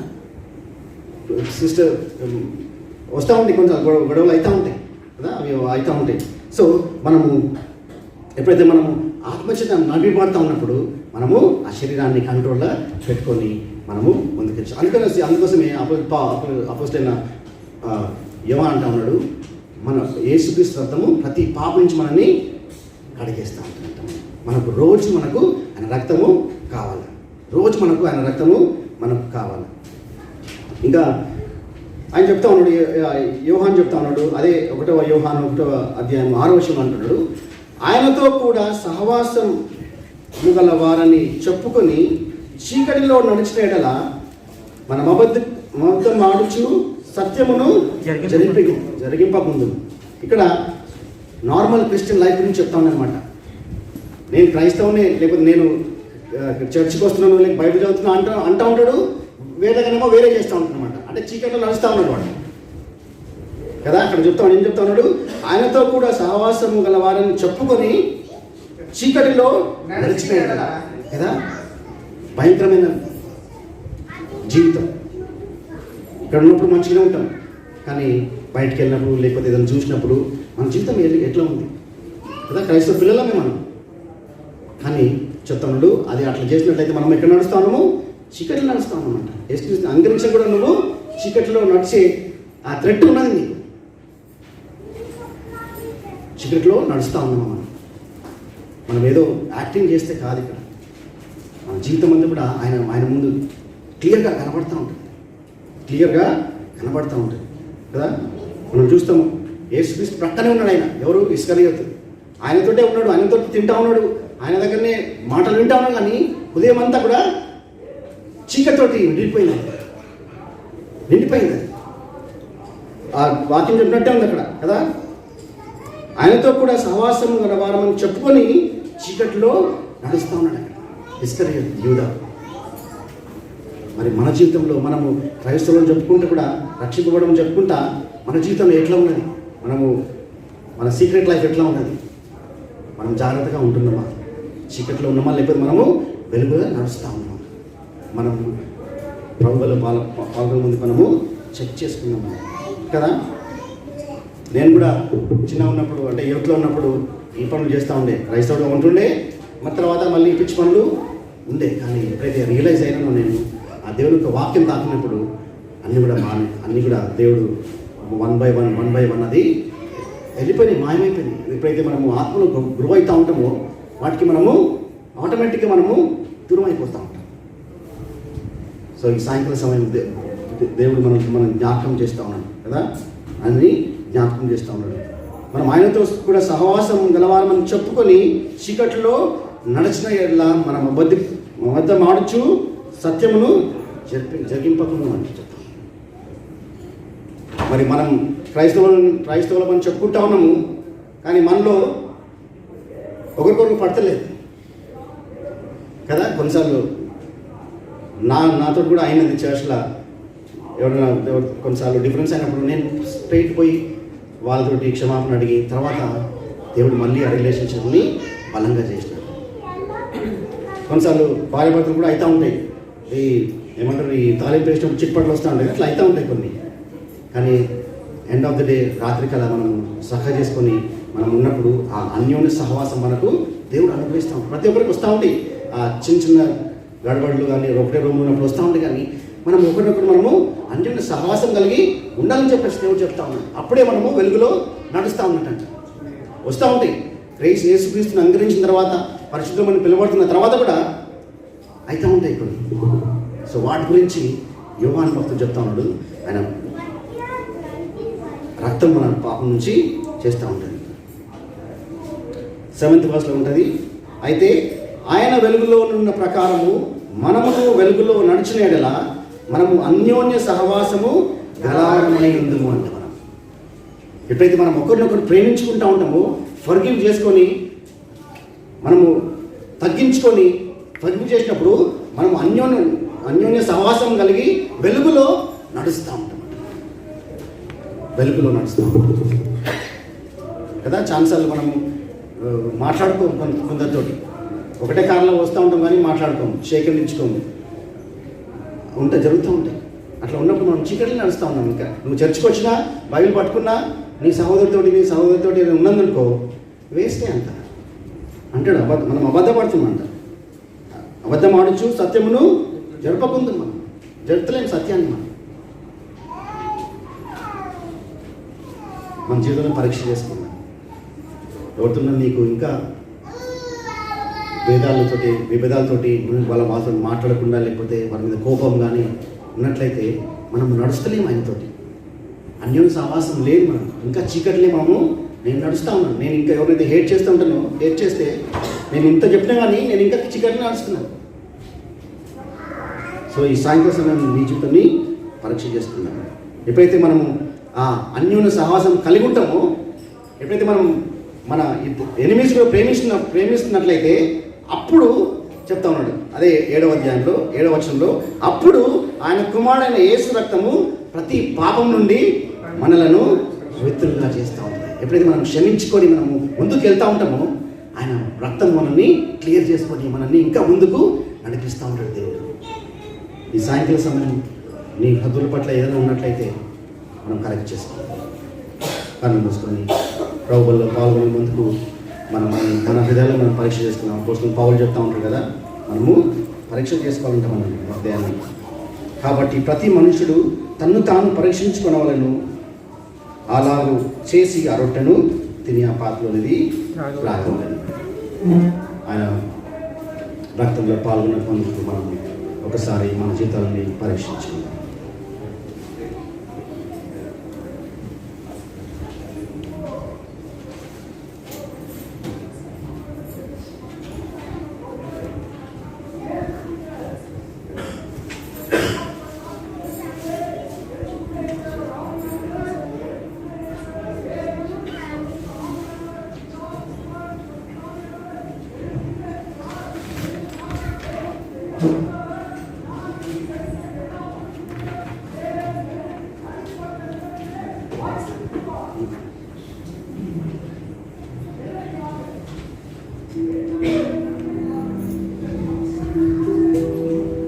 సిస్టర్ వస్తూ ఉంటాయి, కొంచెం గొడవలు అవుతూ ఉంటాయి కదా, అవి అవుతూ ఉంటాయి. సో మనము ఎప్పుడైతే మనము ఆత్మచేత నడిపడుతూ ఉన్నప్పుడు ఆ శరీరాన్ని కంట్రోల్లో పెట్టుకొని మనము ముందుకెళ్ళి. అందుకోసమే అపోస్తలైన యోహాను అంటా ఉన్నాడు, మన యేసుక్రీస్తు రక్తము ప్రతి పాపం నుంచి మనల్ని కడిగేస్తూ ఉంటుంటాం. రోజు ఆయన రక్తము కావాలి, రోజు ఆయన రక్తము మనకు కావాలి. ఇంకా ఆయన చెప్తా ఉన్నాడు, యోహాను చెప్తా ఉన్నాడు, అదే 1వ యోహాను 1వ అధ్యాయం 6వ వచనం అంటున్నాడు, ఆయనతో కూడా సహవాసం గల వారని చెప్పుకొని చీకటిలో నడిచిన ఎడల మనం అబద్ధం ఆడుచు సత్యమును జరిగింపకుందు. ఇక్కడ నార్మల్ క్రిస్టియన్ లైఫ్ గురించి చెప్తా ఉన్నానమాట. నేను క్రైస్తవునే, లేకపోతే నేను చర్చికి వస్తున్నాను, లేక బైబిల్ చదువుతున్నా అంటూ ఉంటాడు, వేరేగానేమో వేరే చేస్తూ ఉంటాను అనమాట. అంటే చీకటిలో నడుస్తూ ఉన్నాడు వాడు కదా. అక్కడ ఏం చెప్తా ఉన్నాడు, ఆయనతో కూడా సహవాసము గల వారని చెప్పుకొని చీకటిలో నడిచిపోయాడు కదా. భయంకరమైన జీవితం. ఇక్కడ ఉన్నప్పుడు మంచిగానే ఉంటాం, కానీ బయటికి వెళ్ళినప్పుడు, లేకపోతే ఏదైనా చూసినప్పుడు మన జీవితం ఎట్లా ఉంది కదా. క్రైస్తవ పిల్లలమే మనం, కానీ చెప్తాడు అది అట్లా చేసినట్లయితే మనం ఎక్కడ నడుస్తా ఉన్నాము, చీకటిలో నడుస్తాం అన్నమాట. యేసుక్రీస్తు అంగరించ కూడా నువ్వు చీకటిలో నడిచే ఆ థ్రెట్ ఉన్నది నీకు. చీకటిలో నడుస్తూ ఉన్నాము మనం ఏదో యాక్టింగ్ చేస్తే కాదు. ఇక్కడ మన జీవితం అంతా కూడా ఆయన ముందు క్లియర్గా కనబడుతూ ఉంటుంది కదా. మనం చూస్తాము యేసుక్రీస్తు ప్రక్కనే ఉన్నాడు. ఆయన ఎవరు? ఇస్కరియోతు. ఆయనతోటే ఉన్నాడు, ఆయనతో తింటా ఉన్నాడు, ఆయన దగ్గరనే మాటలు వింటా ఉన్నాం, కానీ ఉదయం అంతా కూడా చీకటితోటి నిండిపోయింది. ఆ వాక్యం చెప్పినట్టే ఉంది అక్కడ కదా. ఆయనతో కూడా సహవాసం గలవారమని చెప్పుకొని చీకటిలో నడుస్తూ ఉన్నాడు అక్కడ ఇస్కరియోతు యూదా. మరి మన జీవితంలో మనము క్రైస్తవులను చెప్పుకుంటూ కూడా రక్షింపబడమని చెప్పుకుంటా మన జీవితంలో ఎట్లా ఉన్నది, మన సీక్రెట్ లైఫ్ ఎట్లా ఉన్నది, మనం జాగ్రత్తగా ఉంటున్నామా, చీకట్లో ఉన్నామా, లేకపోతే మనము వెలుగుగా నడుస్తూ ఉన్నామా, మనం ప్రభువుల పాల్గొనే ముందు మనము చెక్ చేసుకున్నాము కదా. నేను కూడా చిన్న ఉన్నప్పుడు అంటే యూత్లో ఉన్నప్పుడు ఈ పనులు చేస్తూ ఉండే, క్రైస్తవుడుగా ఉంటుండే, మరి తర్వాత మళ్ళీ పిచ్చి పనులు ఉండే. కానీ ఎప్పుడైతే రియలైజ్ అయినానో నేను ఆ దేవుని యొక్క వాక్యం తాకినప్పుడు అన్నీ కూడా దేవుడు 1 by 1 అది వెళ్ళిపోయినాయి, మాయమైపోయినాయి. ఎప్పుడైతే మనము ఆత్మలో గ్రో అవుతూ ఉంటామో వాటికి మనము ఆటోమేటిక్గా మనము దూరం అయిపోతూ ఉంటాం. సో ఈ సాయంకాల సమయం దేవుడు మనం జ్ఞాపకం చేస్తూ ఉన్నాడు కదా, అన్ని జ్ఞాపకం చేస్తూ ఉన్నాడు. మనం ఆయనతో కూడా సహవాసం గలవారమని చెప్పుకొని చీకట్లో నడిచిన ఎడల మనం అబద్ధం ఆడుచు సత్యమును జరిగింపకుండా అని చెప్తాం. మరి మనం క్రైస్తవులమని చెప్పుకుంటా ఉన్నాము, కానీ మనలో ఒకరికొకరు పడతలేదు కదా. కొన్నిసార్లు నాతో కూడా అయినది చర్చ్లో ఎవరైనా కొన్నిసార్లు డిఫరెన్స్ అయినప్పుడు నేను స్ట్రైట్ పోయి వాళ్ళతోటి క్షమాపణ అడిగి తర్వాత దేవుడు మళ్ళీ ఆ రిలేషన్షిప్ని బలంగా చేసినాడు. కొన్నిసార్లు భార్యాభర్తలు కూడా అవుతూ ఉంటాయి, ఏమంటారు ఈ తాలింపు వేసినప్పుడు చిట్పట్లు వస్తూ ఉంటాయి, అట్లా అవుతూ ఉంటాయి కొన్ని. కానీ ఎండ్ ఆఫ్ ద డే రాత్రికల్లా మనం సహ చేసుకొని మనం ఉన్నప్పుడు ఆ అన్యోన్య సహవాసం మనకు దేవుడు అనుగ్రహిస్తూ ఉంటాం. ప్రతి ఒక్కరికి వస్తూ ఉంటాయి ఆ చిన్న గడబడులు, కానీ ఒకటే రూమ్ ఉన్నప్పుడు వస్తూ ఉంటాయి. కానీ మనం ఒకరినొకరు మనము అన్యోన్య సహవాసం కలిగి ఉండాలని చెప్పేసి దేవుడు చెప్తా ఉన్నాడు. అప్పుడే మనము వెలుగులో నడుస్తూ ఉన్నట్టంట. వస్తూ ఉంటాయి యేసుక్రీస్తుని అంగీకరించిన తర్వాత, పరిశుద్ధమని పిలువబడుతున్న తర్వాత కూడా అవుతూ ఉంటాయి కొన్ని. సో వాటి గురించి యోహాను భక్తుడు చెప్తా ఉన్నాడు, ఆయన రక్తం మన పాపం నుంచి చేస్తూ ఉంటుంది. 7th verse ఉంటుంది, అయితే ఆయన వెలుగులో ఉన్న ప్రకారము మనము వెలుగులో నడిచిన ఎడల మనము అన్యోన్య సహవాసము గలవారమై ఉందుము అంటే మనం ఎప్పుడైతే మనం ఒకరినొకరు ప్రేమించుకుంటూ ఉంటామో, ఫర్గివ్ చేసుకొని మనము తగ్గించుకొని ఫర్గివ్ చేసినప్పుడు మనం అన్యోన్య సహవాసం కలిగి వెలుగులో నడుస్తూ ఉంటాం. వెలుగులో నడుస్తూ ఉంటాం కదా. ఛాన్సార్లు మనము మాట్లాడుకోము కొందరితోటి, ఒకటే కారణంలో వస్తూ ఉంటాం కానీ మాట్లాడుకోము, సేకరించుకోము, జరుగుతూ ఉంటాయి. అట్లా ఉన్నప్పుడు మనం చీకట్లు నడుస్తూ ఉన్నాం. ఇంకా నువ్వు చర్చికి వచ్చినా బైబిల్ పట్టుకున్నా నీ సహోదరితోటి ఉన్నందనుకో వేస్టే అంటాడు. మనం అబద్ధపడుతున్నాం. అబద్ధం ఆడచ్చు సత్యమును జరపకుంది, మనం జరుపుతలేము సత్యాన్ని. మన జీవితంలో పరీక్ష చేసుకున్నాం. ఎవరితో నీకు ఇంకా విభేదాలతోటి వాళ్ళతో మాట్లాడకుండా, లేకపోతే వాళ్ళ మీద కోపం కానీ ఉన్నట్లయితే మనం నడుస్తలేము ఆయనతోటి. అన్యోన్య సహవాసం లేదు, మనం ఇంకా చీకట్లే నేను నడుస్తూ ఉన్నాను. నేను ఇంకా ఎవరైతే హేట్ చేస్తూ ఉంటానో, హేట్ చేస్తే నేను ఇంత చెప్పినా కానీ నేను ఇంకా చీకట్లో నడుస్తున్నాను. సో ఈ సాయంత్రం సమయం నీ జీవితాన్ని పరీక్ష చేసుకున్నాను. ఎప్పుడైతే మనము ఆ అన్యోన్య సహవాసం కలిగి ఉంటామో, ఎప్పుడైతే మనం మన ఎనిమీస్ కూడా ప్రేమిస్తున్నట్లయితే అప్పుడు చెప్తా ఉన్నాడు, అదే 7వ అధ్యాయంలో 7వ వచనంలో, అప్పుడు ఆయన కుమారుడైన యేసు రక్తము ప్రతి పాపం నుండి మనలను పవిత్రులుగా చేస్తూ ఉంటుంది. ఎప్పుడైతే మనం క్షమించుకొని మనము ముందుకు వెళ్తూ ఉంటామో, ఆయన రక్తం మనల్ని క్లియర్ చేసుకొని మనల్ని ఇంకా ముందుకు నడిపిస్తూ ఉంటాడు దేవుడు. ఈ సాయంత్రం సమయం నీ హద్దుల పట్ల ఏదైనా ఉన్నట్లయితే మనం కరెక్ట్ చేసుకోవాలి. కళ్ళు మూసుకొని ప్రభువుల్లో పాల్గొనే ముందుకు మన హృదయాల్లో మనం పరీక్ష చేసుకున్నాం. అపోస్తలుడు పౌలు చెప్తా ఉంటారు కదా, మనము పరీక్ష చేసుకోవాలంటే మనం హృదయాన్ని. కాబట్టి ప్రతి మనుషుడు తన్ను తాను పరీక్షించుకోవాలను, అలాగూ చేసి ఆ రొట్టెను తిని ఆ పాత్రలోనిది రాగలని. ఆయన రక్తంలో పాల్గొన్నందుకు మనం ఒకసారి మన జీవితాలని పరీక్షించుకుందాం.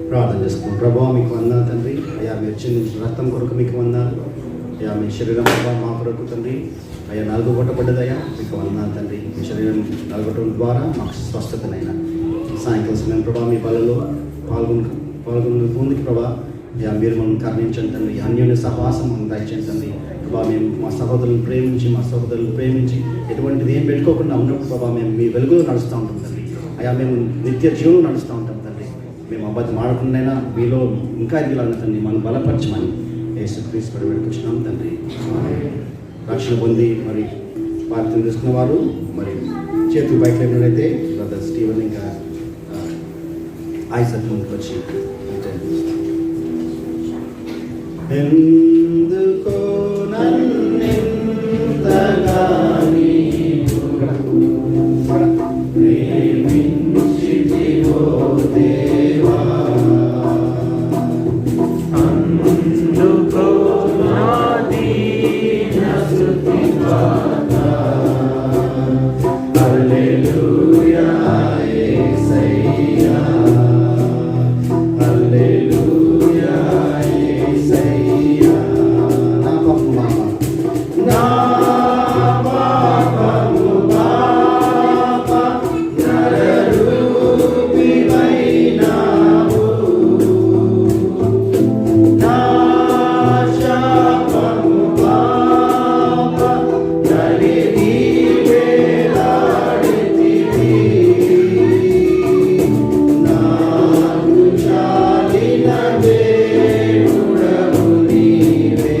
ప్రార్థన చేసుకుంటాం. ప్రభావ మీకు వందనాలు తండ్రి. అయ్యా మీరు చిందించిన రక్తం కొరకు మీకు వందనాలు. అయ్యా మీ శరీరం ప్రభావ మా కొరకు తండ్రి. అయ్యా నలుగుబట్టబడ్డదయ్యా మీకు వందనాలు తండ్రి. మీ శరీరం నలుగొట్టడం ద్వారా మాకు స్వస్థతనైనా సాయంకాలం సమయం ప్రభావ మీ బలలో పాల్గొని ప్రభావ అయ్యా మీరు మనం కరుణించండి తండ్రి. అన్యోన్య సహవాసం మనం దయచేయండి తండ్రి. ప్రభావ మేము మా సహోదరులను ప్రేమించి ఎటువంటిది ఏం పెట్టుకోకుండా ఉన్నప్పుడు ప్రభావ మేము మీ వెలుగులో నడుస్తూ ఉంటాం తండ్రి. అయ్యా మేము నిత్య జీవనం నడుస్తూ ఉంటాం తండ్రి. మేము అబద్ధం ఆడకుండానైనా మీలో ఇంకా ఎదిగాలని తండ్రి మనం బలపరచమని యేసుక్రీస్తు పడి వేడుకొచ్చినాం తండ్రి. రక్షణ పొంది మరి బాధ్యతలు తీసుకున్న వారు మరి చేతులు బయట లేనట్లయితే బ్రదర్ స్టీవెన్ ఇంకా ఆయిసత్ ముందుకు వచ్చి ఎందుకో నన్నెంతగా నీవు ప్రేమించితివో దేవా, అందుకో నా దీన స్తుతి గాథ. హల్లెలూయా యేసయ్యా, హల్లెలూయా యేసయ్యా. నా పాపము బాబా, నా పాపము బాబా, నరరూపివైనావు. నా శాపము బాబా, నలిగి వేలాడితివి. నాకు చాలిన దేవుడవు నీవే,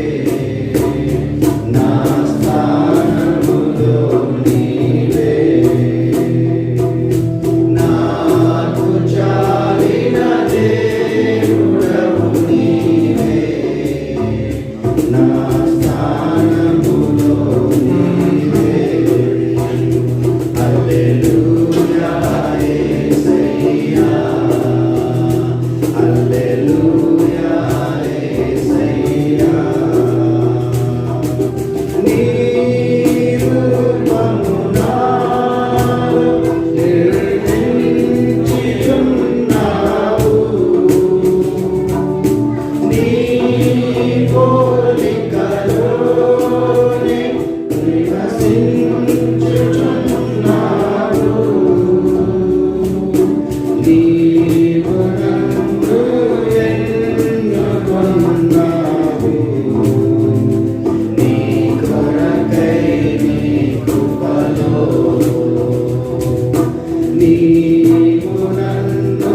నా స్థానములో నీవే. నాకు చాలిన దేవుడవు నీవే, నా స్థానములో నీవే. హల్లెలూయా యేసయ్యా, హల్లెలూయా యేసయ్యా. నీ రూపము నాలో నిర్మించియున్నావు, నీ పోలికలోనే నివసించుచున్నావు. నీవు నన్ను ఎన్నుకొన్నావు, నీ కొరకై నీ కృపలో. నీవు నన్ను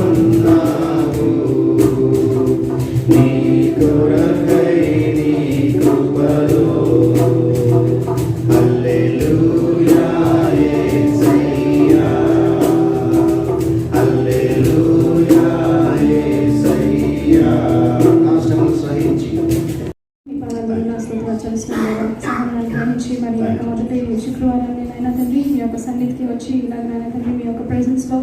ఎన్నుకొన్నావు, నీ కొరకై నీ కృపలో. హల్లెలూయా యేసయ్యా, హల్లెలూయా యేసయ్యా. నా శ్రమను సహించి సహాయాన్ని గ్రహించి మరి ఈ యొక్క మొదటి శుక్రవారం అయినా తండ్రి మీ యొక్క సన్నిధికి వచ్చి ఇలాగైనా తండ్రి మీ యొక్క ప్రెజెన్స్లో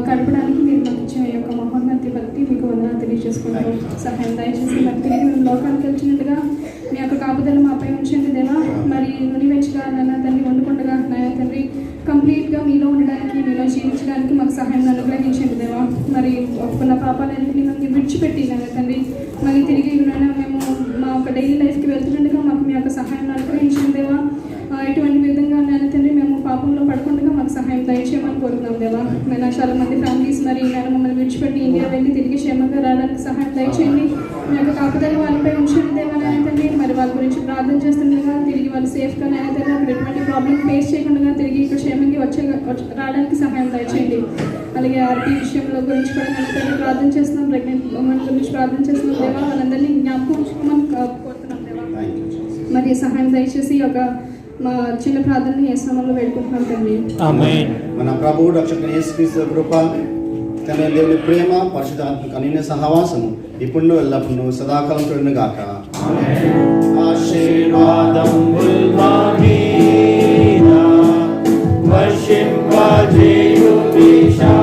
గడపడానికి మీరు మాకు ఇచ్చిన ఈ యొక్క మహోన్నతి బట్టి మీకు వందనాలు తెలియజేసుకుంటాం. సహాయం దయచేసి మరి తిరిగి మేము లోకానికి వచ్చినట్టుగా మీ యొక్క కాపుదల మాపై ఉంచండి దేవా. మరి నునివెచ్చగా నాన్న తండ్రి వండుకుండగా నాయన తండ్రి కంప్లీట్గా మీలో ఉండడానికి మీలో జీవించడానికి మాకు సహాయం అనుగ్రహించండి దేవా. మరి ఒప్పుకున్న పాపాలన్నింటినీ మేము విడిచిపెట్టి నాయన తండ్రి మరి తిరిగి నాయన మేము మా యొక్క డైలీ లైఫ్కి వెళ్తుండగా మాకు మీ యొక్క సహాయం అనుగ్రహించండి దేవా. ఎటువంటి విధంగా నాయన తండ్రి మేము పాపంలో పడకుండా మాకు సహాయం దయచేయమని కోరుతున్నాం దేవా. నేను చాలా మంది ఫ్యామిలీస్ మరి నేను మమ్మల్ని విడిచిపెట్టి ఇండియా వెళ్ళి తిరిగి క్షేమంగా రావడానికి సహాయం దయచేయండి. మీ యొక్క కాపుదల వాళ్ళపై ఉంచండి దేవా నాయన తండ్రి. మరి వాళ్ళ గురించి ప్రార్థన చేస్తుండగా తిరిగి వాళ్ళు సేఫ్గా నాయన తండ్రి అక్కడ ఎటువంటి ప్రాబ్లం ఫేస్ చేయకుండా తిరిగి ఇక్కడ క్షేమంగా రావడానికి సహాయం దయచేయండి. అలాగే ఆర్పీ విషయంలో గురించి కూడా నాయన తండ్రి ప్రార్థన చేస్తున్నాం. ప్రెగ్నెంట్ ఉమెన్ గురించి ప్రార్థన చేస్తున్నాం దేవా. వాళ్ళందరినీ జ్ఞాపకం ఉంచుకోమని కోరుతున్నాం దేవా. మరి సహాయం దయచేసి ఒక మా చిన్న ప్రార్థనని యేసునామములో వేడుకుంటున్నాం తండ్రి. ఆమేన్. మన ప్రభువు రక్షకుని యేసుక్రీస్తు కృప, తండ్రి దేవుని ప్రేమ, పరిశుద్ధాత్మక అన్యోన్య సహవాసము ఇప్పుడు ఎల్లప్పుడూ సదాకాలం తోడును గాక. ఆశీర్వాదముల్ మా మీద వర్షింపజేయుమీశా.